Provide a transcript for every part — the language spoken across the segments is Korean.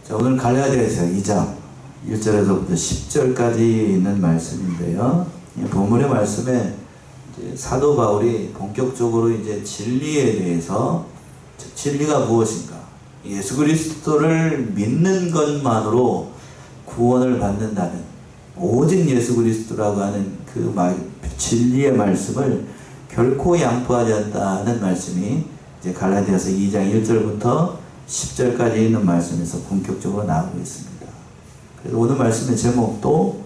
자, 오늘 갈라디아서 2장 1절에서부터 10절까지 있는 말씀인데요. 본문의 말씀에 이제 사도 바울이 본격적으로 이제 진리에 대해서, 진리가 무엇인가, 예수 그리스도를 믿는 것만으로 구원을 받는다는, 오직 예수 그리스도라고 하는 그 진리의 말씀을 결코 양보하지 않는다는 말씀이 이제 갈라디아서 2장 1절부터 10절까지 있는 말씀에서 본격적으로 나오고 있습니다. 그래서 오늘 말씀의 제목도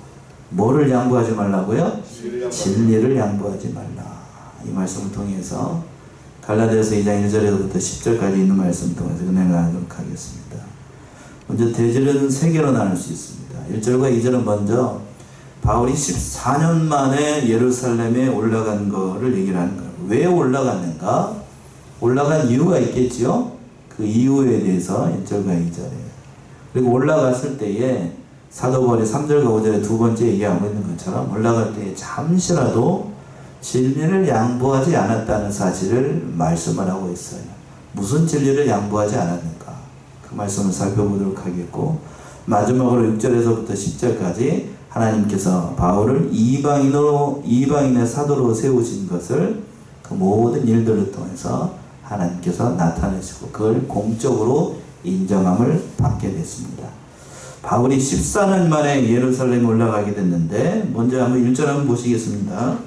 뭐를 양보하지 말라고요? 진리를 양보하지 말라. 이 말씀을 통해서 갈라디아서 2장 1절에서부터 10절까지 있는 말씀을 통해서 은혜를 나누도록 하겠습니다. 먼저 대절은 3개로 나눌 수 있습니다. 1절과 2절은 먼저 바울이 14년 만에 예루살렘에 올라간 거를 얘기를 하는 거예요. 왜 올라갔는가? 올라간 이유가 있겠지요? 그 이유에 대해서 1절과 2절에. 그리고 올라갔을 때에 사도 바울이 3절과 5절에 두 번째 얘기하고 있는 것처럼 올라갈 때에 잠시라도 진리를 양보하지 않았다는 사실을 말씀을 하고 있어요. 무슨 진리를 양보하지 않았는가? 그 말씀을 살펴보도록 하겠고, 마지막으로 6절에서부터 10절까지 하나님께서 바울을 이방인의 사도로 세우신 것을 그 모든 일들을 통해서 하나님께서 나타내시고 그걸 공적으로 인정함을 받게 됐습니다. 바울이 14년 만에 예루살렘에 올라가게 됐는데, 먼저 한번 1절 한번 보시겠습니다.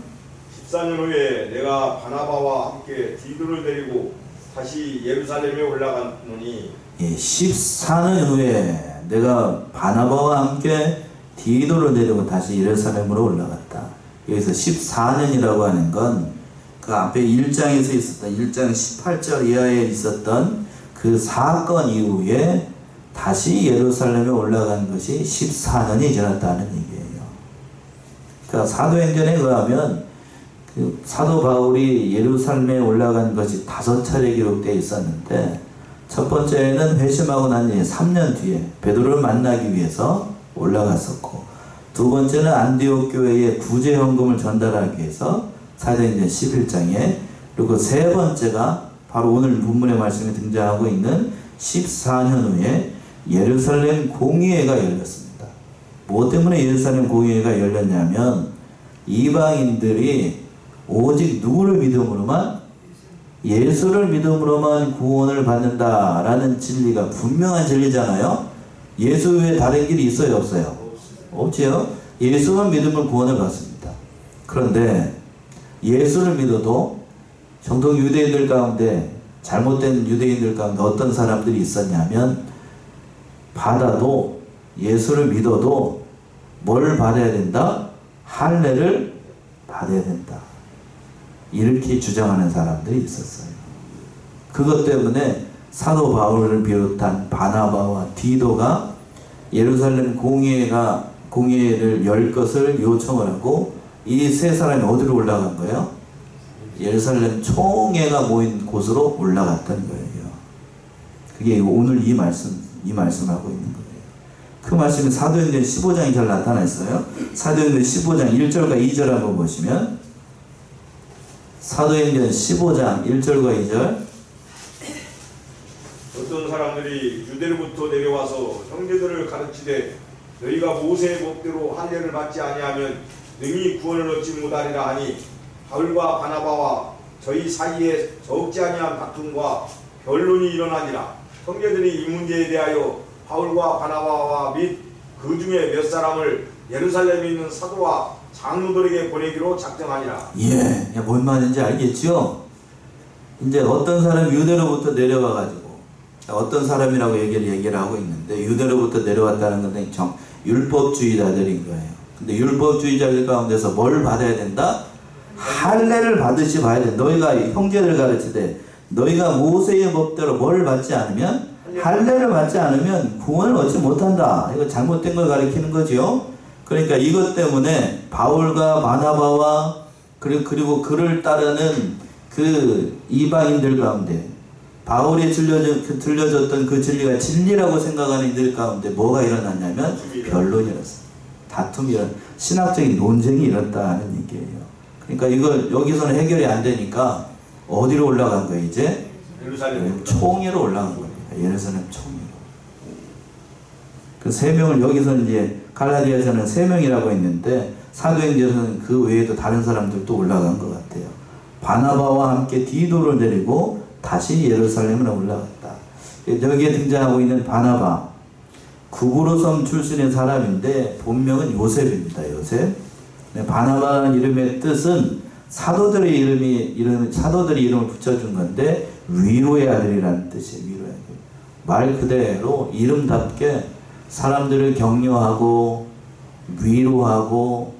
14년 후에 내가 바나바와 함께 디도를 데리고 다시 예루살렘에 올라갔노니, 예, 14년 후에 내가 바나바와 함께 디도를 데리고 다시 예루살렘으로 올라갔다. 여기서 14년이라고 하는 건 그 앞에 1장에서 있었던 1장 18절 이하에 있었던 그 사건 이후에 다시 예루살렘에 올라간 것이 14년이 지났다는 얘기예요. 그러니까 사도행전에 의하면 그 사도 바울이 예루살렘에 올라간 것이 5차례 기록되어 있었는데, 첫 번째는 회심하고 난 3년 뒤에 베드로를 만나기 위해서 올라갔었고, 두 번째는 안디옥 교회에 구제 헌금을 전달하기 위해서 사도행전 11장에, 그리고 세 번째가 바로 오늘 본문의 말씀에 등장하고 있는 14년 후에 예루살렘 공의회가 열렸습니다. 뭐 때문에 예루살렘 공의회가 열렸냐면, 이방인들이 오직 누구를 믿음으로만, 예수를 믿음으로만 구원을 받는다라는 진리가 분명한 진리잖아요. 예수 외에 다른 길이 있어요, 없어요? 없지요. 예수만 믿으면 구원을 받습니다. 그런데 예수를 믿어도 정통 유대인들 가운데, 잘못된 유대인들 가운데 어떤 사람들이 있었냐면, 받아도, 예수를 믿어도 뭘 받아야 된다? 할례를 받아야 된다. 이렇게 주장하는 사람들이 있었어요. 그것 때문에 사도 바울을 비롯한 바나바와 디도가 예루살렘 공회를 열 것을 요청을 하고, 이 세 사람이 어디로 올라간 거예요? 예루살렘 총회가 모인 곳으로 올라갔던 거예요. 그게 오늘 이 말씀하고 있는 거예요. 그 말씀이 사도행전 15장에 잘 나타나 있어요. 사도행전 15장 1절과 2절 한번 보시면, 사도행전 15장 1절과 2절. 어떤 사람들이 유대로부터 내려와서 형제들을 가르치되, 너희가 모세의 법대로 할례를 받지 아니하면 능히 구원을 얻지 못하리라 하니, 바울과 바나바와 저희 사이에 적지 아니한 다툼과 변론이 일어나니라. 형제들이 이 문제에 대하여 바울과 바나바와 및 그 중에 몇 사람을 예루살렘에 있는 사도와 장로들에게 보내기로 작정하니라. 예, 뭔 말인지 알겠죠? 이제 어떤 사람이 유대로부터 내려와가지고, 어떤 사람이라고 얘기를 하고 있는데, 유대로부터 내려왔다는 건데 율법주의자들인 거예요. 근데 율법주의자들 가운데서 뭘 받아야 된다? 할례를 받으시 봐야 돼. 너희가 형제들 가르치되, 너희가 모세의 법대로 뭘 받지 않으면, 할례를 받지 않으면 구원을 얻지 못한다. 이거 잘못된 걸 가리키는 거죠. 그러니까 이것 때문에 바울과 바나바와 그리고 그를 따르는 그 이방인들 가운데, 바울이 들려줬던 그 진리가 진리라고 생각하는 이들 가운데 뭐가 일어났냐면 변론이 일어났어요. 다툼이 신학적인 논쟁이 일어났다는 얘기예요. 그러니까 이걸 여기서는 해결이 안 되니까 어디로 올라간 거예요? 이제 예루살렘 총회로 올라간 겁니다. 예루살렘 총회로. 그 3명을 여기서 이제 갈라디아서는 3명이라고 했는데 사도행전에서는 그 외에도 다른 사람들도 올라간 것 같아요. 바나바와 함께 디도를 데리고 다시 예루살렘으로 올라갔다. 여기에 등장하고 있는 바나바, 구브로 섬 출신의 사람인데 본명은 요셉입니다. 요셉. 바나바라는 이름의 뜻은 사도들의 이름을 붙여준 건데 위로의 아들이라는 뜻이에요. 위로의 아들. 말 그대로 이름답게 사람들을 격려하고 위로하고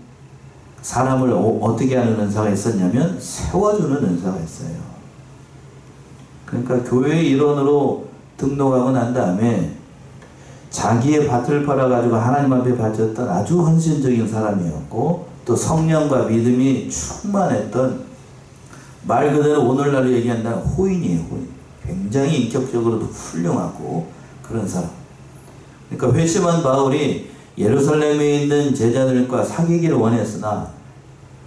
사람을 어떻게 하는 은사가 있었냐면 세워주는 은사가 있어요. 그러니까 교회의 일원으로 등록하고 난 다음에 자기의 밭을 팔아가지고 하나님 앞에 바쳤던 아주 헌신적인 사람이었고 또 성령과 믿음이 충만했던 말 그대로 오늘날 얘기한다는 호인이에요. 호인. 굉장히 인격적으로도 훌륭하고 그런 사람. 그러니까 회심한 바울이 예루살렘에 있는 제자들과 사귀기를 원했으나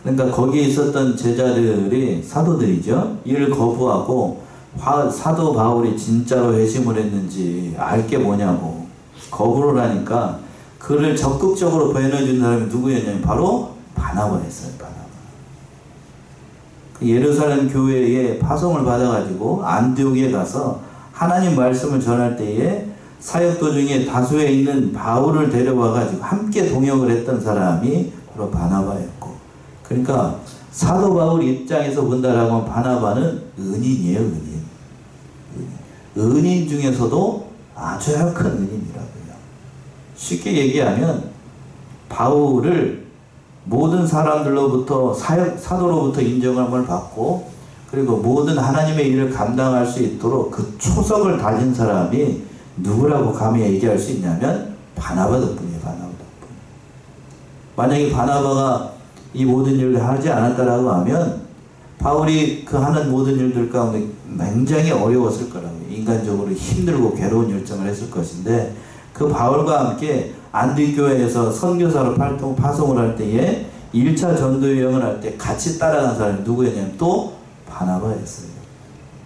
그러니까 거기에 있었던 제자들이 사도들이죠. 이를 거부하고 사도 바울이 진짜로 회심을 했는지 알 게 뭐냐고 거부를 하니까 그를 적극적으로 보여준 사람이 누구였냐면 바로 바나바였어요. 바나바. 예루살렘 교회에 파송을 받아가지고 안디옥에 가서 하나님 말씀을 전할 때에 사역 도중에 다수에 있는 바울을 데려와가지고 함께 동역을 했던 사람이 바로 바나바였고, 그러니까 사도 바울 입장에서 본다라고 하면 바나바는 은인이에요. 은인 중에서도 아주 큰 은인이라고요. 쉽게 얘기하면 바울을 모든 사람들로부터 사도로부터 인정함을 받고 그리고 모든 하나님의 일을 감당할 수 있도록 그 초석을 다진 사람이 누구라고 감히 얘기할 수 있냐면 바나바 덕분이에요. 바나바 덕분. 만약에 바나바가 이 모든 일을 하지 않았다라고 하면 바울이 그 하는 모든 일들 가운데 굉장히 어려웠을 거라고요. 인간적으로 힘들고 괴로운 열정을 했을 것인데 그 바울과 함께 안디교회에서 선교사로 파송을 할 때에 1차 전도 여행을 할 때 같이 따라간 사람이 누구였냐면 또 바나바였어요.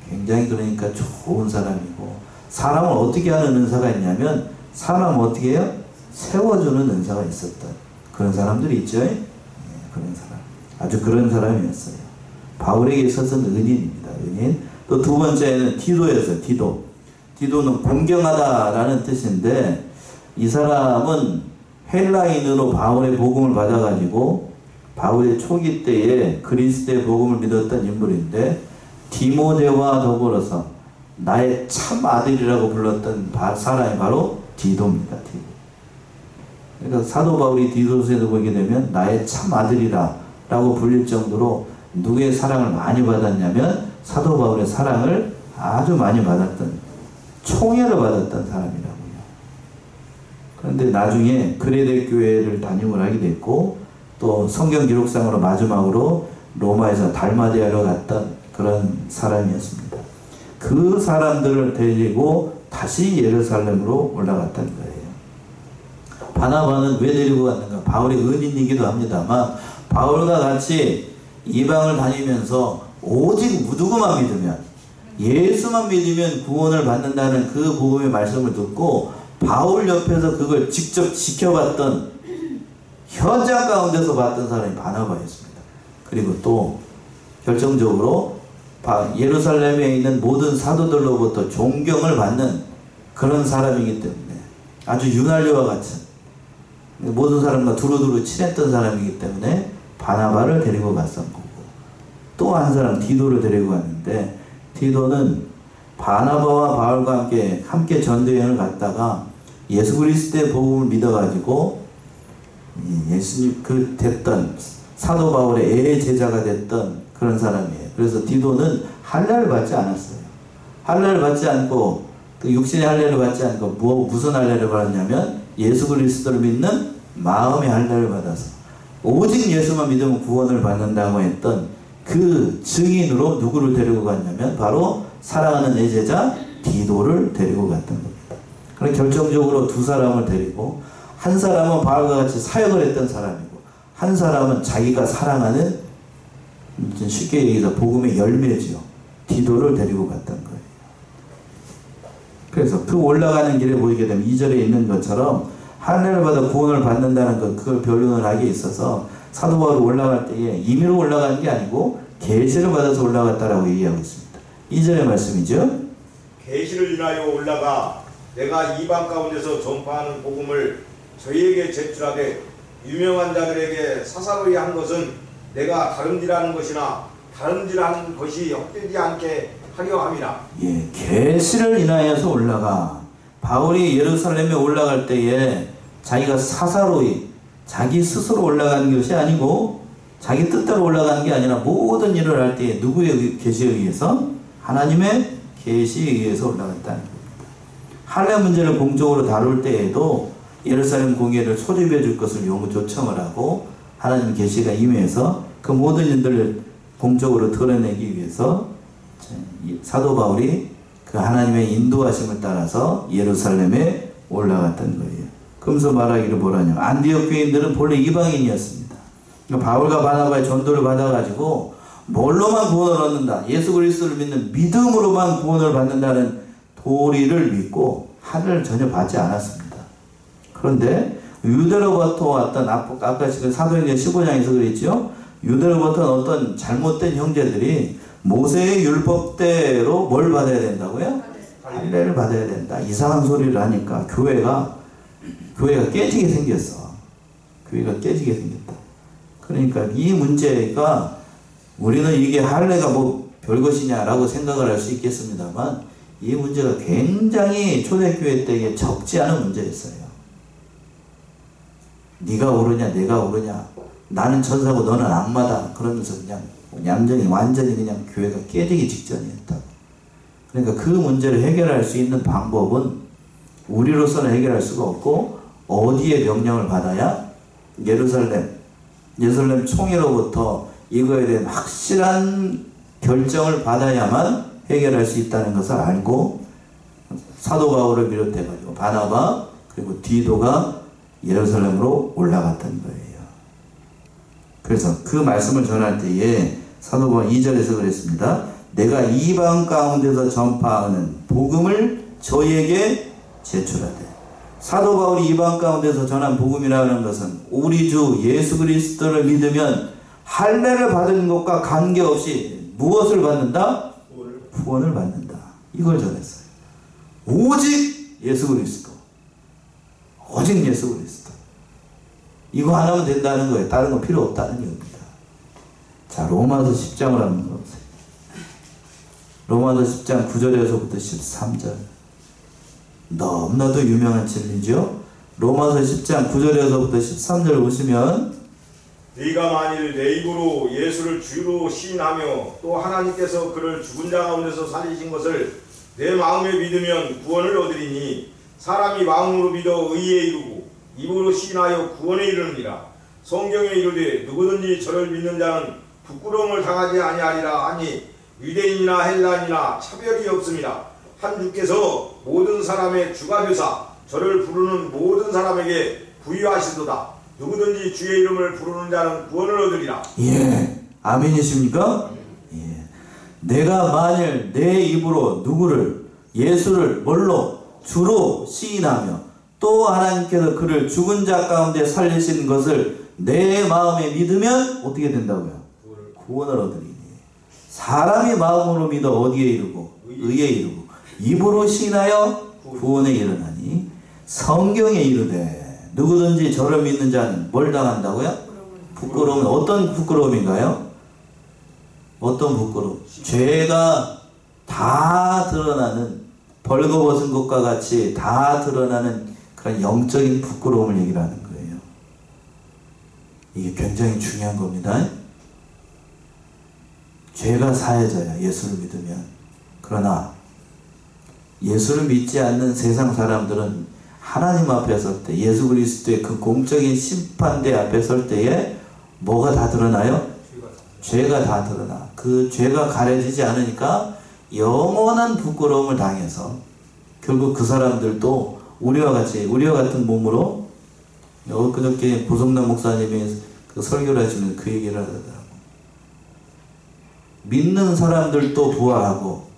굉장히 그러니까 좋은 사람이고 사람을 어떻게 하는 은사가 있냐면 사람을 어떻게 해요? 세워주는 은사가 있었던 그런 사람들이 있죠. 그런 사람. 아주 그런 사람이었어요. 바울에게 있어서는 은인입니다. 은인. 또 두 번째는 디도였어요. 디도는 공경하다라는 뜻인데 이 사람은 헬라인으로 바울의 복음을 받아가지고 바울의 초기 때에 그리스도의 복음을 믿었던 인물인데 디모데와 더불어서 나의 참 아들이라고 불렀던 사람이 바로 디도입니다. 디도. 그러니까 사도 바울이 디도서에도 보게 되면 나의 참 아들이라 라고 불릴 정도로 누구의 사랑을 많이 받았냐면 사도 바울의 사랑을 아주 많이 받았던 총애를 받았던 사람이라고요. 그런데 나중에 그레데 교회를 담임을 하게 됐고 또 성경 기록상으로 마지막으로 로마에서 달마디아로 갔던 그런 사람이었습니다. 그 사람들을 데리고 다시 예루살렘으로 올라갔다는 거예요. 바나바는 왜 데리고 갔는가? 바울의 은인이기도 합니다만 바울과 같이 이방을 다니면서 오직 누구만 믿으면 예수만 믿으면 구원을 받는다는 그 복음의 말씀을 듣고 바울 옆에서 그걸 직접 지켜봤던 현장 가운데서 봤던 사람이 바나바였습니다. 그리고 또 결정적으로 예루살렘에 있는 모든 사도들로부터 존경을 받는 그런 사람이기 때문에 아주 유날리와 같은 모든 사람과 두루두루 친했던 사람이기 때문에 바나바를 데리고 갔던 거고 또 한 사람 디도를 데리고 갔는데 디도는 바나바와 바울과 함께 전도여행을 갔다가 예수 그리스도의 복음을 믿어가지고 예수님 됐던 사도 바울의 애 제자가 됐던 그런 사람이에요. 그래서 디도는 할례를 받지 않았어요. 할례를 받지 않고 육신의 할례를 받지 않고 무슨 할례를 받았냐면 예수 그리스도를 믿는 마음의 할례를 받아서 오직 예수만 믿으면 구원을 받는다고 했던 그 증인으로 누구를 데리고 갔냐면 바로 사랑하는 내 제자 디도를 데리고 갔던 겁니다. 그럼 결정적으로 두 사람을 데리고 한 사람은 바울과 같이 사역을 했던 사람이고 한 사람은 자기가 사랑하는 쉽게 얘기해서 복음의 열매지요. 디도를 데리고 갔던 거예요. 그래서 그 올라가는 길에 보이게 되면 2절에 있는 것처럼 할례를 받아 구원을 받는다는 것, 그걸 변론을 하기에 있어서 사도 바울이 올라갈 때에 임의로 올라가는 게 아니고 계시를 받아서 올라갔다라고 얘기하고 있습니다. 2절의 말씀이죠. 계시를 인하여 올라가 내가 이방 가운데서 전파하는 복음을 저희에게 제출하되 유명한 자들에게 사사로이 한 것은 내가 다름질하는 것이나 다름질하는 것이 헛되지 않게 하려 함이라. 예, 계시를 인하여서 올라가. 바울이 예루살렘에 올라갈 때에 자기가 사사로이 자기 스스로 올라가는 것이 아니고 자기 뜻대로 올라가는 게 아니라 모든 일을 할 때에 누구의 계시에 의해서? 하나님의 계시에 의해서 올라갔다는 겁니다. 할례 문제를 공적으로 다룰 때에도 예루살렘 공예를 소집해 줄 것을 요청을 하고 하나님 계시가 임해서 그 모든 일들을 공적으로 드러내기 위해서 사도 바울이 그 하나님의 인도하심을 따라서 예루살렘에 올라갔던 거예요. 그러면서 말하기를 뭐라냐. 안디옥 교인들은 본래 이방인이었습니다. 그러니까 바울과 바나바의 전도를 받아가지고 뭘로만 구원을 얻는다. 예수 그리스도를 믿는 믿음으로만 구원을 받는다는 도리를 믿고 할례를 전혀 받지 않았습니다. 그런데 유대로부터 왔던 아까 지금 사도행전 15장에서 그랬죠. 유대로부터 어떤 잘못된 형제들이 모세의 율법대로 뭘 받아야 된다고요? 할례를 받아야 된다. 이상한 소리를 하니까 교회가 깨지게 생겼어. 교회가 깨지게 생겼다. 그러니까 이 문제가 우리는 이게 할례가 뭐 별것이냐라고 생각을 할 수 있겠습니다만 이 문제가 굉장히 초대교회 때에 적지 않은 문제였어요. 네가 옳으냐 내가 옳으냐 나는 천사고 너는 악마다 그러면서 그냥 완전히 그냥 교회가 깨지기 직전이었다. 그러니까 그 문제를 해결할 수 있는 방법은 우리로서는 해결할 수가 없고 어디에 명령을 받아야? 예루살렘 총회로부터 이거에 대한 확실한 결정을 받아야만 해결할 수 있다는 것을 알고 사도 바울을 비롯해가지고 바나바 그리고 디도가 예루살렘으로 올라갔던 거예요. 그래서 그 말씀을 전할 때에 사도 바울 2절에서 그랬습니다. 내가 이방 가운데서 전파하는 복음을 저희에게 제출하되. 사도 바울이 이방 가운데서 전한 복음이라는 것은 우리 주 예수 그리스도를 믿으면 할례를 받은 것과 관계없이 무엇을 받는다? 구원을 받는다. 이걸 전했어요. 오직 예수 그리스도. 오직 예수 그리스도. 이거 하나면 된다는 거예요. 다른 거 필요 없다는 겁니다. 자, 로마서 10장을 한번 보세요. 로마서 10장 9절에서부터 13절. 너무나도 유명한 진리죠. 로마서 10장 9절에서부터 13절 보시면 네가 만일 내 입으로 예수를 주로 시인하며 또 하나님께서 그를 죽은 자 가운데서 살리신 것을 내 마음에 믿으면 구원을 얻으리니 사람이 마음으로 믿어 의에 이르고 입으로 시인하여 구원에 이르느니라. 성경에 이르되 누구든지 저를 믿는 자는 부끄러움을 당하지 아니하리라 하니 유대인이나 헬라인이나 차별이 없습니다. 한 주께서 모든 사람의 주가 되사 저를 부르는 모든 사람에게 부유하시도다. 누구든지 주의 이름을 부르는 자는 구원을 얻으리라. 예, 아멘이십니까? 예. 내가 만일 내 입으로 누구를 예수를 뭘로 주로 시인하며 또 하나님께서 그를 죽은 자 가운데 살리신 것을 내 마음에 믿으면 어떻게 된다고요? 구원을 얻으리니. 사람이 마음으로 믿어 어디에 이르고 의에 이르고 입으로 시인하여 구원에 이르나니 성경에 이르되 누구든지 저를 믿는 자는 뭘 당한다고요? 부끄러움은 어떤 부끄러움인가요? 어떤 부끄러움? 죄가 다 드러나는 벌거벗은 것과 같이 다 드러나는 그런 영적인 부끄러움을 얘기를 하는 거예요. 이게 굉장히 중요한 겁니다. 죄가 사해져야 예수를 믿으면. 그러나 예수를 믿지 않는 세상 사람들은 하나님 앞에 설 때, 예수 그리스도의 그 공적인 심판대 앞에 설 때에 뭐가 다 드러나요? 죄가 다 드러나. 그 죄가 가려지지 않으니까 영원한 부끄러움을 당해서 결국 그 사람들도 우리와 같은 몸으로 그저께 고성남 목사님이 그 설교를 하시면 그 얘기를 하더라고요. 믿는 사람들도 부활하고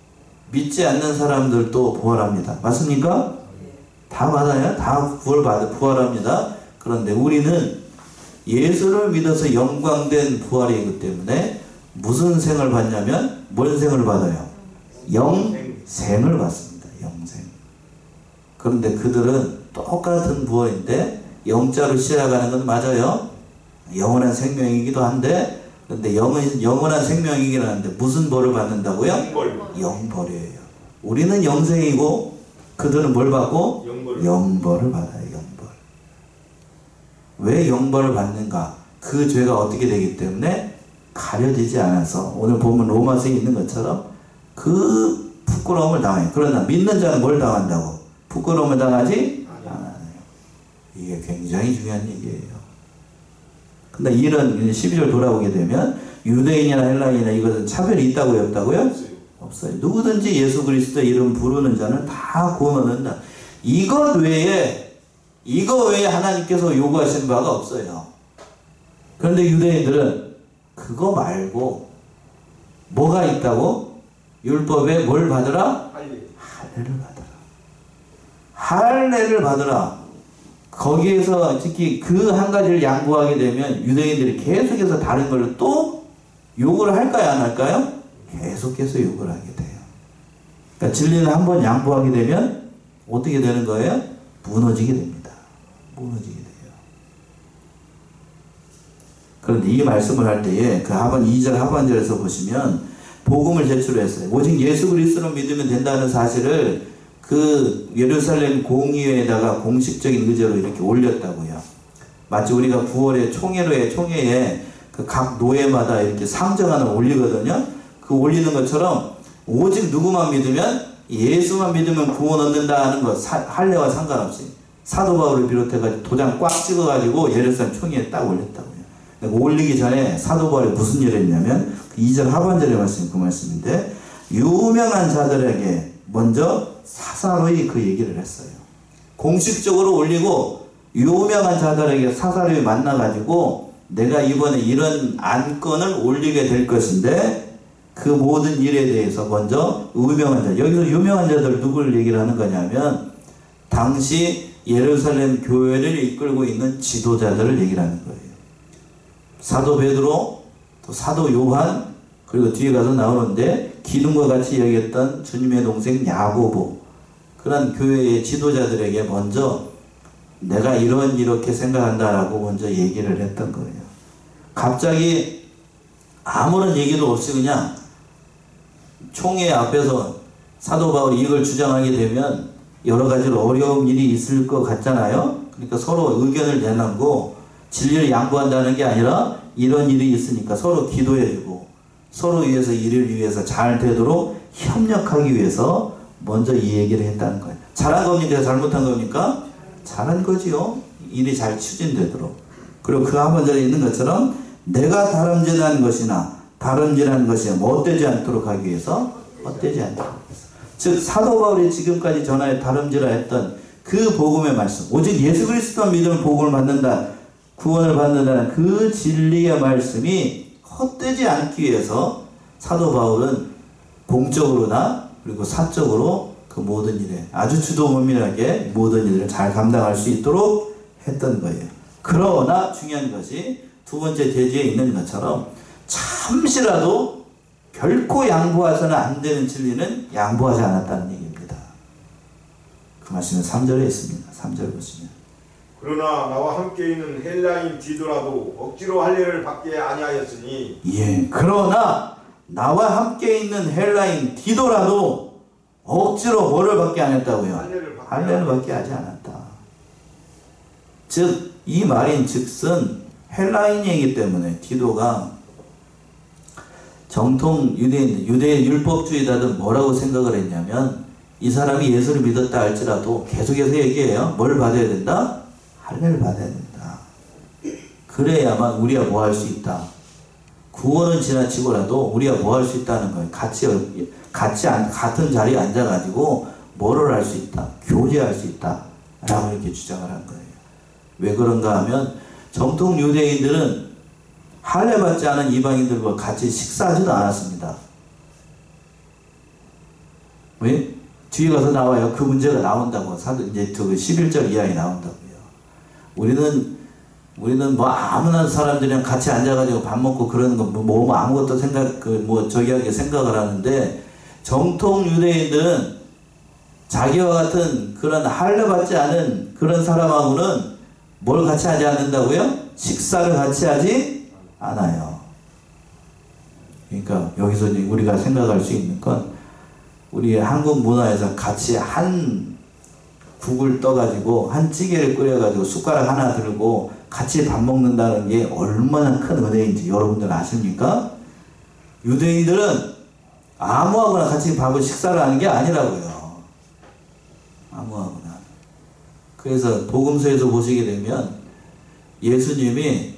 믿지 않는 사람들도 부활합니다. 맞습니까? 다 받아요. 다 부활합니다. 그런데 우리는 예수를 믿어서 영광된 부활이기 때문에 무슨 생을 받냐면 뭔 생을 받아요? 영생을 받습니다. 영생. 그런데 그들은 똑같은 부활인데 영자로 시작하는 건 맞아요. 영원한 생명이기도 한데, 그런데 영원한 생명이긴 한데 무슨 벌을 받는다고요? 영벌이에요. 우리는 영생이고 그들은 뭘 받고? 영벌을 받아요. 영벌. 왜 영벌을 받는가? 그 죄가 어떻게 되기 때문에 가려지지 않아서, 오늘 보면 로마서에 있는 것처럼 그 부끄러움을 당해요. 그러나 믿는 자는 뭘 당한다고? 부끄러움을 당하지 않아요. 이게 굉장히 중요한 얘기예요. 근데 이런 12절 돌아오게 되면 유대인이나 헬라인이나 이것은 차별이 있다고요? 없다고요? 없어요. 누구든지 예수 그리스도 이름 부르는 자는 다 구원 얻는다. 이거 외에 하나님께서 요구하신 바가 없어요. 그런데 유대인들은 그거 말고 뭐가 있다고? 율법에 뭘 받으라? 할례를 받으라. 할례를 받으라. 거기에서 특히 그 한 가지를 양보하게 되면 유대인들이 계속해서 다른 걸로 또 요구를 할까요? 안 할까요? 계속해서 요구를 하게 돼요. 그러니까 진리는 한번 양보하게 되면 어떻게 되는 거예요? 무너지게 됩니다. 무너지게 돼요. 그런데 이 말씀을 할 때에 그 2절 하반절에서 보시면 복음을 제출했어요. 오직 예수 그리스도를 믿으면 된다는 사실을 그 예루살렘 공의회에다가 공식적인 의제로 이렇게 올렸다고요. 마치 우리가 9월에 총회에 그 각 노예마다 이렇게 상정 하나 올리거든요. 그 올리는 것처럼 오직 누구만 믿으면, 예수만 믿으면 구원 얻는다 하는 것, 할례와 상관없이 사도 바울을 비롯해가지고 도장 꽉 찍어가지고 예루살렘 총회에 딱 올렸다고요. 올리기 전에 사도 바울이 무슨 일을 했냐면 2절 하반절에 말씀, 그 말씀인데, 유명한 자들에게 먼저 사사로이 그 얘기를 했어요. 공식적으로 올리고 유명한 자들에게 사사로이 만나가지고 내가 이번에 이런 안건을 올리게 될 것인데 그 모든 일에 대해서 먼저 유명한 자, 여기서 유명한 자들 누구를 얘기를 하는 거냐면 당시 예루살렘 교회를 이끌고 있는 지도자들을 얘기를 하는 거예요. 사도 베드로, 또 사도 요한, 그리고 뒤에 가서 나오는데 기둥과 같이 여겼던 주님의 동생 야고보, 그런 교회의 지도자들에게 먼저 내가 이렇게 생각한다라고 먼저 얘기를 했던 거예요. 갑자기 아무런 얘기도 없이 그냥 총회 앞에서 사도 바울이 이걸 주장하게 되면 여러 가지로 어려운 일이 있을 것 같잖아요. 그러니까 서로 의견을 내놓고 진리를 양보한다는 게 아니라 이런 일이 있으니까 서로 기도해주고 서로 위해서 일을 위해서 잘 되도록 협력하기 위해서 먼저 이 얘기를 했다는 거예요. 잘한 겁니까? 잘못한 겁니까? 잘한 거지요. 일이 잘 추진되도록. 그리고 그 하반절에 있는 것처럼 내가 다름질한 것이나 다름질한 것이 못되지 않도록 하기 위해서 헛되지 않도록 해서. 즉 사도 바울이 지금까지 전하여 다름질하였던 그 복음의 말씀, 오직 예수 그리스도만 믿으면 복음을 받는다, 구원을 받는다는 그 진리의 말씀이 헛되지 않기 위해서 사도 바울은 공적으로나 그리고 사적으로 그 모든 일에 아주 주도면밀하게 모든 일을 잘 감당할 수 있도록 했던 거예요. 그러나 중요한 것이 두 번째 대지에 있는 것처럼 잠시라도 결코 양보해서는 안 되는 진리는 양보하지 않았다는 얘기입니다. 그 말씀은 3절에 있습니다. 3절 보시면, 그러나 나와 함께 있는 헬라인 디도라도 억지로 할례를 받게 아니하였으니, 예, 그러나 나와 함께 있는 헬라인 디도라도 억지로 뭐를 받게 안 했다고요? 할례를 받게 하지 않았다. 즉 이 말인 즉슨 헬라인이기 때문에 디도가 정통 유대 율법주의자들은 뭐라고 생각을 했냐면 이 사람이 예수를 믿었다 할지라도 계속해서 얘기해요. 뭘 받아야 된다? 할례를 받아야 된다. 그래야만 우리가 뭐 할 수 있다. 구원은 지나치고라도 우리가 뭐 할 수 있다는 거예요. 같은 자리에 앉아가지고 뭐를 할 수 있다. 교제할 수 있다. 라고 이렇게 주장을 한 거예요. 왜 그런가 하면 정통 유대인들은 할례 받지 않은 이방인들과 같이 식사하지도 않았습니다. 왜? 뒤에 가서 나와요. 그 문제가 나온다고. 이제 그 11절 이하에 나온다고요. 우리는 뭐 아무나 사람들이랑 같이 앉아가지고 밥 먹고 그러는 거 뭐 아무것도 저기하게 생각을 하는데, 정통 유대인들은 자기와 같은 그런 할례 받지 않은 그런 사람하고는 뭘 같이 하지 않는다고요? 식사를 같이 하지 않아요. 그러니까 여기서 우리가 생각할 수 있는 건, 우리 한국 문화에서 같이 한 국을 떠가지고 한 찌개를 끓여가지고 숟가락 하나 들고 같이 밥 먹는다는 게 얼마나 큰 은혜인지 여러분들 아십니까? 유대인들은 아무하고나 같이 식사를 하는 게 아니라고요. 아무하고나. 그래서 복음서에서 보시게 되면 예수님이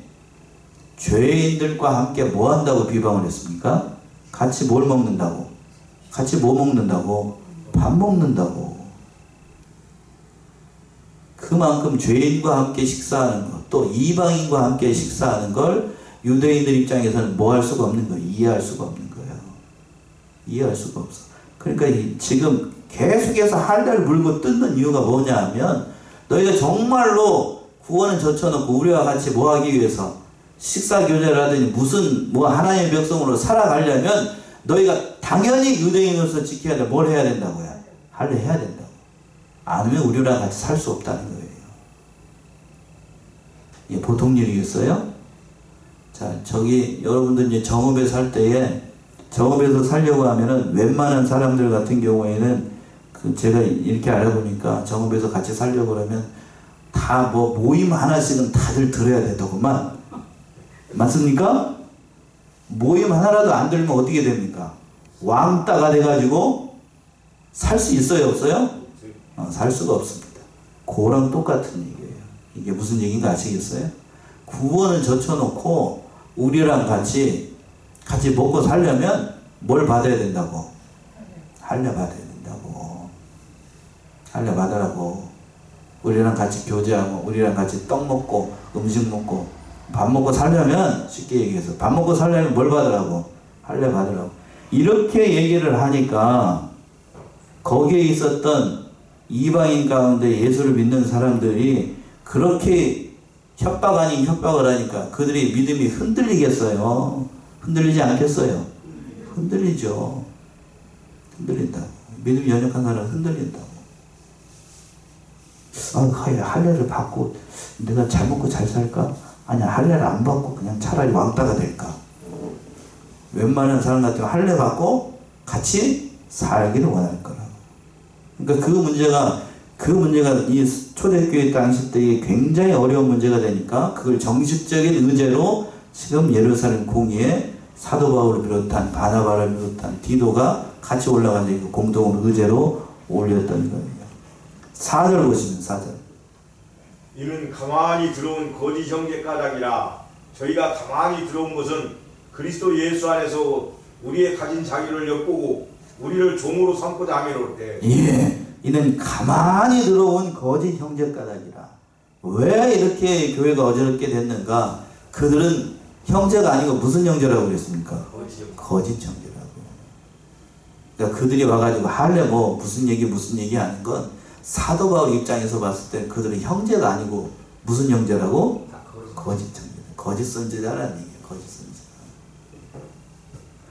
죄인들과 함께 뭐 한다고 비방을 했습니까? 같이 뭘 먹는다고? 같이 뭐 먹는다고? 밥 먹는다고. 그만큼 죄인과 함께 식사하는 것, 또 이방인과 함께 식사하는 걸 유대인들 입장에서는 뭐 할 수가 없는 거예요. 이해할 수가 없는 거예요. 이해할 수가 없어. 그러니까 지금 계속해서 할례를 물고 뜯는 이유가 뭐냐 하면, 너희가 정말로 구원을 젖혀놓고 우리와 같이 뭐 하기 위해서 식사 교제를 하더니 무슨 하나님의 백성으로 살아가려면 너희가 당연히 유대인으로서 지켜야 돼. 뭘 해야 된다고요? 할례 해야 된다고. 안 하면 우리랑 같이 살 수 없다는 거예요. 이게 보통 일이겠어요? 자, 여러분들 이제 정읍에 살 때에, 정읍에서 살려고 하면은 웬만한 사람들 같은 경우에는 제가 이렇게 알아보니까 정읍에서 같이 살려고 그러면 다 모임 하나씩은 다들 들어야 된다고만. 맞습니까? 모임 하나라도 안 들면 어떻게 됩니까? 왕따가 돼가지고 살 수 있어요, 없어요? 살 수가 없습니다. 그거랑 똑같은 얘기예요. 이게 무슨 얘기인가 아시겠어요? 구원을 젖혀놓고 우리랑 같이 먹고 살려면 뭘 받아야 된다고? 할례 받아야 된다고. 할례 받으라고. 우리랑 같이 교제하고 우리랑 같이 떡 먹고 음식 먹고 밥 먹고 살려면, 쉽게 얘기해서 밥 먹고 살려면 뭘 받으라고? 할례 받으라고. 이렇게 얘기를 하니까 거기에 있었던 이방인 가운데 예수를 믿는 사람들이 그렇게 협박 아닌 협박을 하니까 그들이 믿음이 흔들리겠어요? 흔들리지 않겠어요? 흔들리죠. 흔들린다. 믿음이 연약한 사람은 흔들린다고. 할례를 받고 내가 잘 먹고 잘 살까? 아니야, 할례를 안 받고 그냥 차라리 왕따가 될까? 웬만한 사람 같으면 할례 받고 같이 살기를 원할 거라고. 그러니까 그 문제가 이 초대교회 당시 때에 굉장히 어려운 문제가 되니까 그걸 정식적인 의제로 지금 예루살렘 공의에 사도 바울을 비롯한 바나바를 비롯한 디도가 같이 올라가서 공동 의제로 올렸던 거예요. 4절 보시면 4절. 이는 가만히 들어온 거짓 형제 까닭이라. 저희가 가만히 들어온 것은 그리스도 예수 안에서 우리의 가진 자유를 엿보고 우리를 종으로 삼고자 함이로되. 예, 이는 가만히 들어온 거짓 형제 까닭이라. 왜 이렇게 교회가 어지럽게 됐는가? 그들은 형제가 아니고 무슨 형제라고 그랬습니까? 거짓 형제라고. 그러니까 그들이 와가지고 할례 무슨 얘기 하는 건 사도 바울 입장에서 봤을 때 그들은 형제가 아니고 무슨 형제라고? 거짓 형제. 거짓 선지자라는 얘기예요. 거짓 선지자.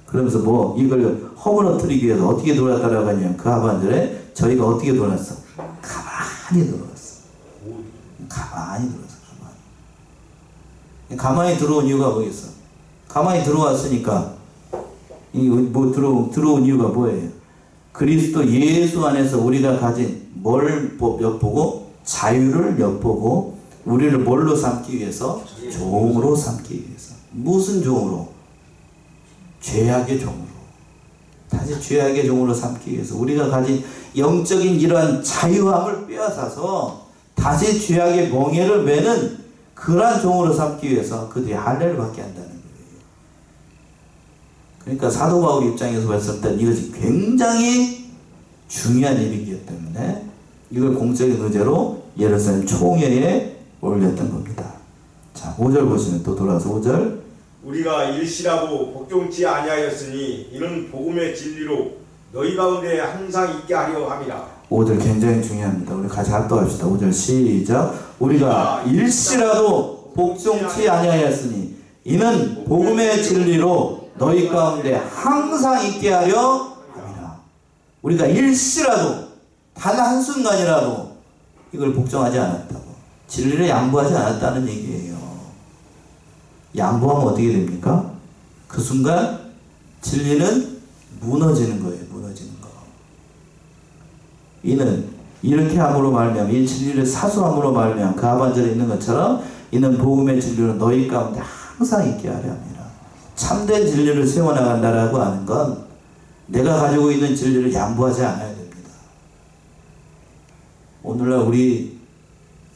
그러면서 이걸 허물어뜨리기 위해서 어떻게 돌았다라고 하냐면 그 하반절에 저희가 어떻게 돌았어? 가만히 들어왔어. 가만히 들어왔어. 가만히 들어온 이유가 뭐겠어? 가만히 들어왔으니까 들어온 이유가 뭐예요? 그리스도 예수 안에서 우리가 가진 뭘 엿보고? 자유를 엿보고 우리를 뭘로 삼기 위해서? 종으로 삼기 위해서. 무슨 종으로? 죄악의 종으로. 다시 죄악의 종으로 삼기 위해서 우리가 가진 영적인 이러한 자유함을 빼앗아서 다시 죄악의 멍에를 매는 그러한 종으로 삼기 위해서 그들이 할례를 받게 한다는 거예요. 그러니까 사도 바울 입장에서 봤을 때 이것이 굉장히 중요한 일이기 때문에 이걸 공적인 의제로 예루살렘 총회에 올렸던 겁니다. 자, 5절 보시면 또 돌아서 5절. 우리가 일시라도 복종치 아니하였으니 이는 복음의 진리로 너희 가운데 항상 있게 하려 함이라. 5절 굉장히 중요합니다. 우리 같이 합독합시다. 5절 시작. 우리가 일시라도 복종치 아니하였으니 이는 복음의 진리로 너희 가운데 항상 있게 하려 함이라. 우리가 일시라도 단 한순간이라도 이걸 복종하지 않았다고, 진리를 양보하지 않았다는 얘기예요. 양보하면 어떻게 됩니까? 그 순간 진리는 무너지는 거예요. 무너지는 거. 이는 이렇게 함으로 말미암아, 이 진리를 사수함으로 말미암아 그 하반절에 있는 것처럼 이는 복음의 진리로 너희 가운데 항상 있게 하려 합니다. 참된 진리를 세워나간다라고 하는 건 내가 가지고 있는 진리를 양보하지 않아야 됩니다. 오늘날 우리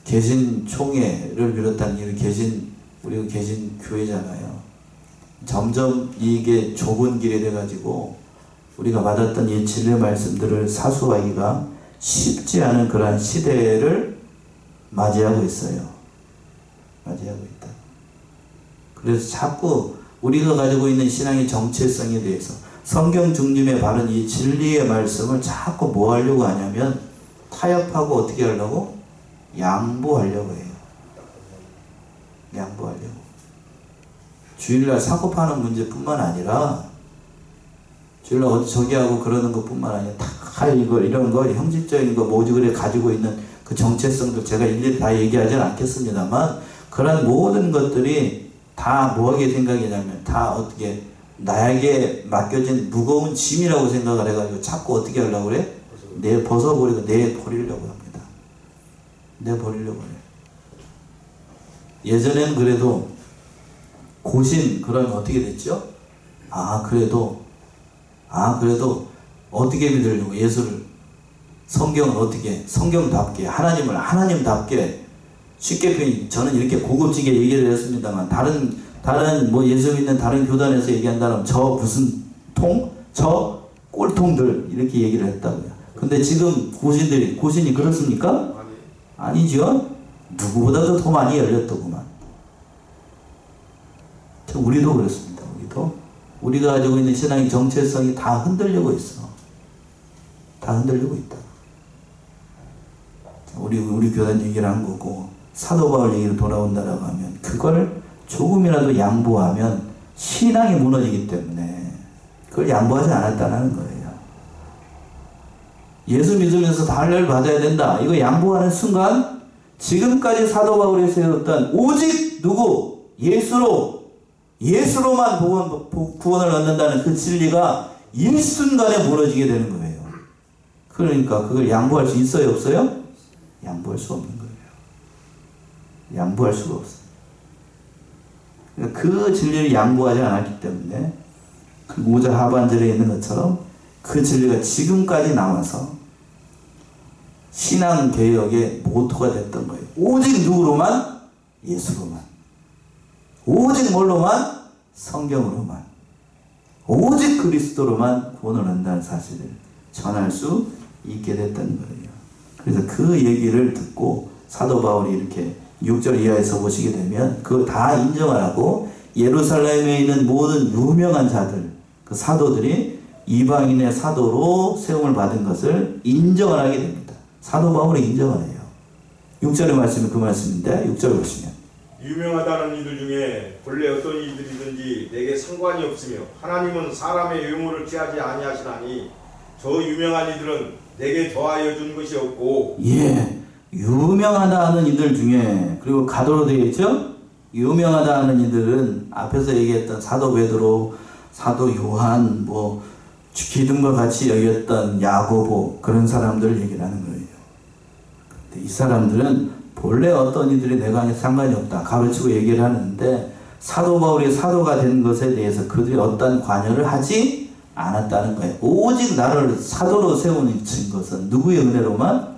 개신총회를 비롯한 우리 개신 교회잖아요. 점점 이게 좁은 길이 돼가지고 우리가 받았던 이 진리의 말씀들을 사수하기가 쉽지 않은 그러한 시대를 맞이하고 있어요. 맞이하고 있다. 그래서 자꾸 우리가 가지고 있는 신앙의 정체성에 대해서 성경 중심의 바른 이 진리의 말씀을 자꾸 뭐 하려고 하냐면 타협하고 어떻게 하려고? 양보하려고 해요. 양보하려고. 주일날 사고 파는 문제뿐만 아니라 주일날 어디 저기 하고 그러는 것뿐만 아니라 다 이런 거 형식적인 거 뭐지 그래 가지고 있는 그 정체성도 제가 일일이 다 얘기하지는 않겠습니다만 그런 모든 것들이 다 뭐하게 생각이냐면 다 어떻게 나에게 맡겨진 무거운 짐이라고 생각을 해가지고 자꾸 어떻게 하려고 그래? 벗어버리고 내버리려고 합니다. 내버리려고 해요. 예전에는 그래도 고신 그러면 어떻게 됐죠? 그래도 어떻게 믿으려고 예수를 성경을 어떻게 성경답게 하나님을 하나님답게 쉽게 표현 저는 이렇게 고급지게 얘기를 했습니다만 다른 뭐 예수 믿는 다른 교단에서 얘기한다면 저 무슨 저 꼴통들 이렇게 얘기를 했다고요. 근데 지금 고신이 그렇습니까? 아니죠. 누구보다도 더 많이 열렸더구만. 우리도 그렇습니다. 우리가 가지고 있는 신앙의 정체성이 다 흔들리고 있어. 다 흔들리고 있다. 우리 교단 얘기를 한 거고 사도 바울 얘기로 돌아온다라고 하면 그걸 조금이라도 양보하면 신앙이 무너지기 때문에 그걸 양보하지 않았다는 거예요. 예수 믿으면서 다 할례를 받아야 된다. 이거 양보하는 순간 지금까지 사도 바울이 세웠던 오직 누구? 예수로만 구원을 얻는다는 그 진리가 일순간에 무너지게 되는 거예요. 그러니까 그걸 양보할 수 있어요? 없어요? 양보할 수 없는 거예요. 양보할 수가 없어요. 그러니까 그 진리를 양보하지 않았기 때문에 그 5절 하반절에 있는 것처럼 그 진리가 지금까지 남아서 신앙개혁의 모토가 됐던 거예요. 오직 누구로만? 예수로만. 오직 뭘로만? 성경으로만. 오직 그리스도로만 구원을 얻는다는 사실을 전할 수 있게 됐다는 거예요. 그래서 그 얘기를 듣고 사도 바울이 이렇게 6절 이하에서 보시게 되면 그거 다 인정을 하고 예루살렘에 있는 모든 유명한 자들, 그 사도들이 이방인의 사도로 세움을 받은 것을 인정을 하게 됩니다. 사도 바울이 인정을 해요. 6절의 말씀이 그 말씀인데 6절 보시면 유명하다는 이들 중에 본래 어떤 이들이든지 내게 상관이 없으며 하나님은 사람의 외모를 취하지 아니하시나니 저 유명한 이들은 내게 더하여 준 것이 없고 유명하다 하는 이들 중에 그리고 가도로 되어 있죠? 유명하다 하는 이들은 앞에서 얘기했던 사도 베드로, 사도 요한, 뭐 기둥과 같이 여겼던 야고보 그런 사람들을 얘기를 하는 거예요. 근데 이 사람들은 본래 어떤 이들이 내가 상관이 없다 가르치고 얘기를 하는데 사도 바울이 사도가 된 것에 대해서 그들이 어떤 관여를 하지 않았다는 거예요. 오직 나를 사도로 세우는 것은 누구의 은혜로만?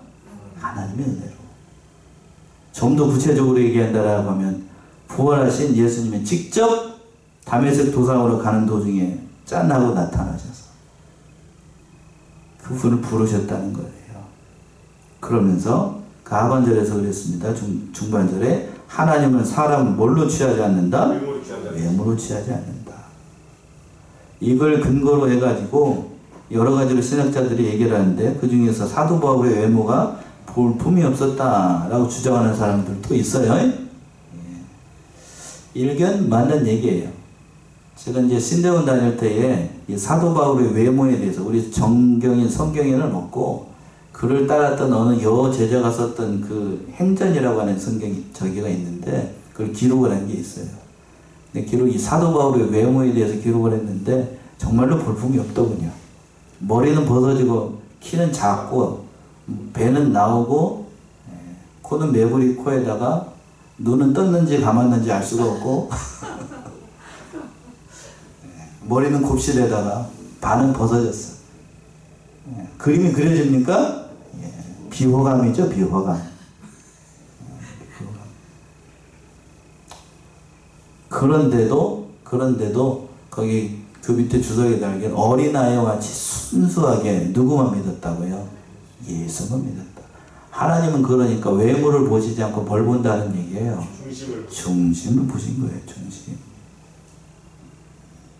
하나님의 은혜로. 좀 더 구체적으로 얘기한다라고 하면 부활하신 예수님이 직접 다메섹 도상으로 가는 도중에 짠하고 나타나셔서 그분을 부르셨다는 거예요. 그러면서 그 하반절에서 그랬습니다. 중반절에 하나님은 사람을 뭘로 취하지 않는다? 외모로 취하지 않는다. 이걸 근거로 해가지고 여러 가지로 신학자들이 얘기를 하는데 그 중에서 사도 바울의 외모가 볼품이 없었다라고 주장하는 사람들도 있어요. 예. 일견 맞는 얘기예요. 제가 이제 신대원 다닐 때에 이 사도 바울의 외모에 대해서 우리 정경인 성경에는 없고 그를 따랐던 어느 여제자가 썼던 그 행전이라고 하는 성경이 저기가 있는데 그걸 기록을 한 게 있어요. 근데 이 사도 바울의 외모에 대해서 기록을 했는데 정말로 볼품이 없더군요. 머리는 벗어지고 키는 작고 배는 나오고 코는 매부리 코에다가 눈은 떴는지 감았는지 알 수가 없고 머리는 곱실에다가 반은 벗어졌어. 그림이 그려집니까? 비호감이죠, 비호감. 그런데도 거기 그 밑에 주석에 달긴 어린아이와 같이 순수하게 누구만 믿었다고요? 예수만 믿었다. 하나님은 그러니까 외모를 보시지 않고 뭘 본다는 얘기예요. 중심을 보신 거예요. 중심.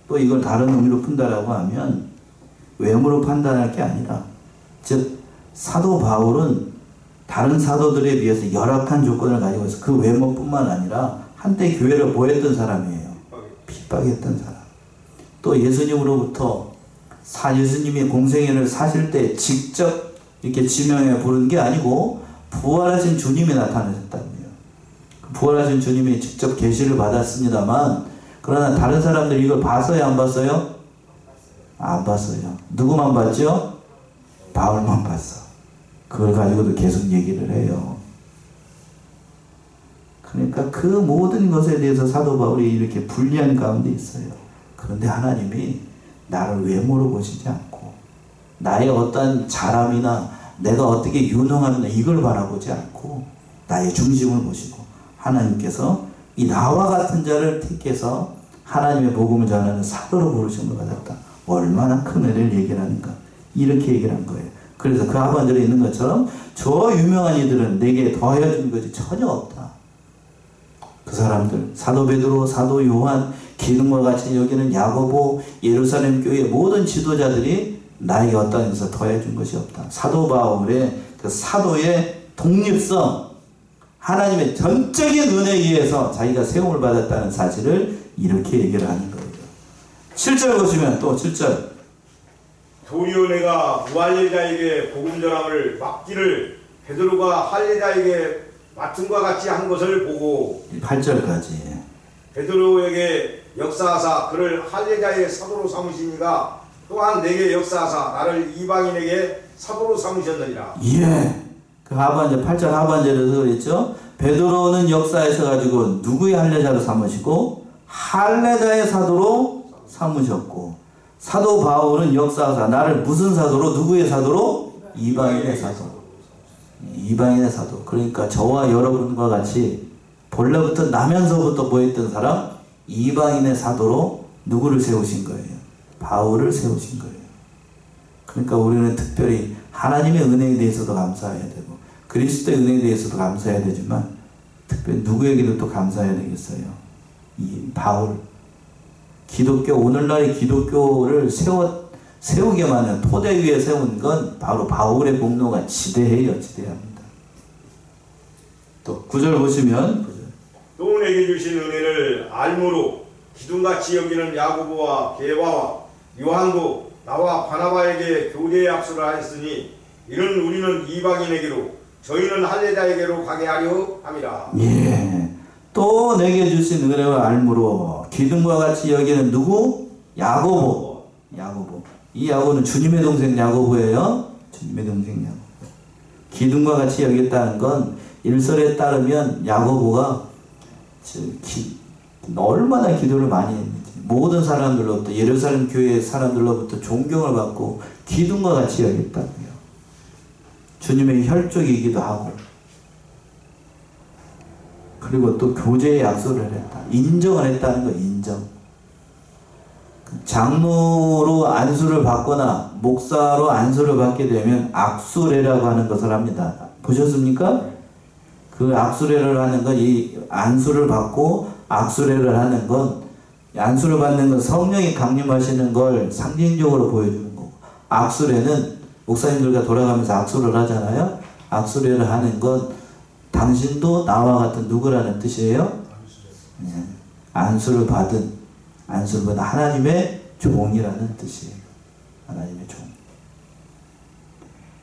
또 이걸 다른 의미로 푼다라고 하면 외모로 판단할 게 아니라 즉 사도 바울은 다른 사도들에 비해서 열악한 조건을 가지고 있어 그 외모뿐만 아니라 한때 교회를 보였던 사람이에요. 핍박했던 사람. 또 예수님으로부터 예수님이 공생애를 사실 때 직접 이렇게 지명해 부른 게 아니고 부활하신 주님이 나타나셨다고요. 부활하신 주님이 직접 계시를 받았습니다만 그러나 다른 사람들이 이걸 봤어요? 안 봤어요? 안 봤어요. 누구만 봤죠? 바울만 봤어. 그걸 가지고도 계속 얘기를 해요. 그러니까 그 모든 것에 대해서 사도 바울이 이렇게 불리한 가운데 있어요. 그런데 하나님이 나를 외모로 보시지 않고 나의 어떤 잘함이나 내가 어떻게 유능하느냐 이걸 바라보지 않고 나의 중심을 보시고 하나님께서 이 나와 같은 자를 택해서 하나님의 복음을 전하는 사도로 부르심을 받았다. 얼마나 큰 은혜를 얘기하는가. 이렇게 얘기를 한 거예요. 그래서 그 하반절에 있는 것처럼 저 유명한 이들은 내게 더하여 준 것이 전혀 없다. 그 사람들 사도 베드로, 사도 요한, 기둥과 같이 여기는 야고보, 예루살렘 교회 모든 지도자들이 나에게 어떤 데서 더해 준 것이 없다. 사도 바울의 그 사도의 독립성, 하나님의 전적인 은혜에 의해서 자기가 세움을 받았다는 사실을 이렇게 얘기를 하는 거예요. 7절 보시면 또 7절 도리어 내가 무할례자에게 복음 전함을 맡기를 베드로가 할례자에게 맡음과 같이 한 것을 보고 8절까지 베드로에게 역사하사 그를 할례자의 사도로 삼으시니가 또한 내게 역사하사 나를 이방인에게 사도로 삼으셨느니라. 예. 그 하반절 8절 하반절에서 그랬죠. 베드로는 역사에서 가지고 누구의 할례자로 삼으시고 할례자의 사도로 삼으셨고 사도 바울은 역사하사 나를 무슨 사도로 누구의 사도로 이방인의 사도. 이방인의 사도. 그러니까 저와 여러분과 같이 본래부터 나면서부터 보였던 사람 이방인의 사도로 누구를 세우신 거예요? 바울을 세우신 거예요. 그러니까 우리는 특별히 하나님의 은혜에 대해서도 감사해야 되고 그리스도의 은혜에 대해서도 감사해야 되지만 특별히 누구에게도 또 감사해야 되겠어요? 이 바울. 기독교, 오늘날의 기독교를 세우게 만든 토대 위에 세운 건 바로 바울의 공로가 지대해요. 지대합니다. 또 9절 보시면 또 내게 주신 은혜를 알므로 기둥같이 여기는 야고보와 게바와 요한도 나와 바나바에게 교제의 약속을 하였으니 이는 우리는 이방인에게로 저희는 할례자에게로 가게 하려 함이라. 예. 또 내게 주신 은혜를 알므로 기둥과 같이 여기는 누구? 야고보. 야고보. 이 야고보는 주님의 동생 야고보예요. 주님의 동생 야고보. 기둥과 같이 여겼다는 건 일설에 따르면 야고보가 얼마나 기도를 많이 했는지 모든 사람들로부터 예루살렘 교회 사람들로부터 존경을 받고 기둥과 같이 여겼다고요. 주님의 혈족이기도 하고 그리고 또 교제의 약속을 했다. 인정을 했다는 거 인정. 장로로 안수를 받거나 목사로 안수를 받게 되면 악수례라고 하는 것을 합니다. 보셨습니까? 그 악수례를 하는 건 이 안수를 받고 악수례를 하는 건 안수를 받는 건 성령이 강림하시는 걸 상징적으로 보여주는 거고 악수례는 목사님들과 돌아가면서 악수를 하잖아요. 악수례를 하는 건 당신도 나와 같은 누구라는 뜻이에요? 안수를 받은 하나님의 종이라는 뜻이에요. 하나님의 종.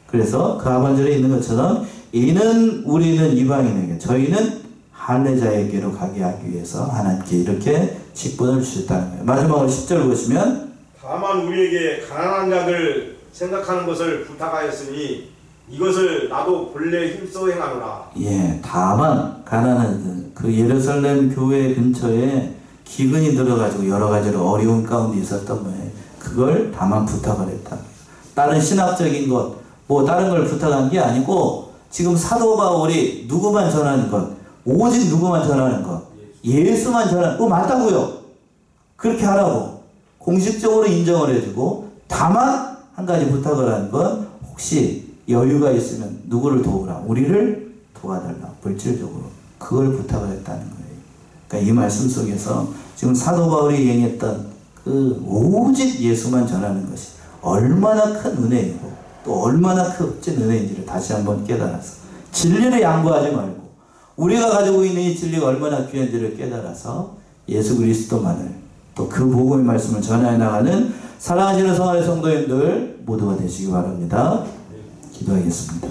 그래서 그 하반절에 있는 것처럼 이는 우리는 이방인에게 저희는 할례자에게로 가게 하기 위해서 하나님께 이렇게 직분을 주셨다는 거예요. 마지막으로 10절 보시면 다만 우리에게 가난한 자들 생각하는 것을 부탁하였으니 이것을 나도 본래 힘써 행하노라. 예, 다만 가난한 그 예루살렘 교회 근처에 기근이 들어가지고 여러 가지로 어려운 가운데 있었던 거예요. 그걸 다만 부탁을 했다. 다른 신학적인 것, 뭐 다른 걸 부탁한 게 아니고 지금 사도 바울이 누구만 전하는 것, 오직 누구만 전하는 것, 예수만 전하는 거 맞다고요. 그렇게 하라고 공식적으로 인정을 해주고 다만 한 가지 부탁을 하는 건 혹시 여유가 있으면 누구를 도우라, 우리를 도와달라, 물질적으로 그걸 부탁을 했다는 거예요. 그러니까 이 말씀 속에서 지금 사도 바울이 행했던 그 오직 예수만 전하는 것이 얼마나 큰 은혜이고 또 얼마나 큰 은혜인지를 다시 한번 깨달아서 진리를 양보하지 말고 우리가 가지고 있는 이 진리가 얼마나 귀한지를 깨달아서 예수 그리스도만을 또 그 복음의 말씀을 전해 나가는 사랑하시는 성안의 성도님들 모두가 되시기 바랍니다. 기도하겠습니다.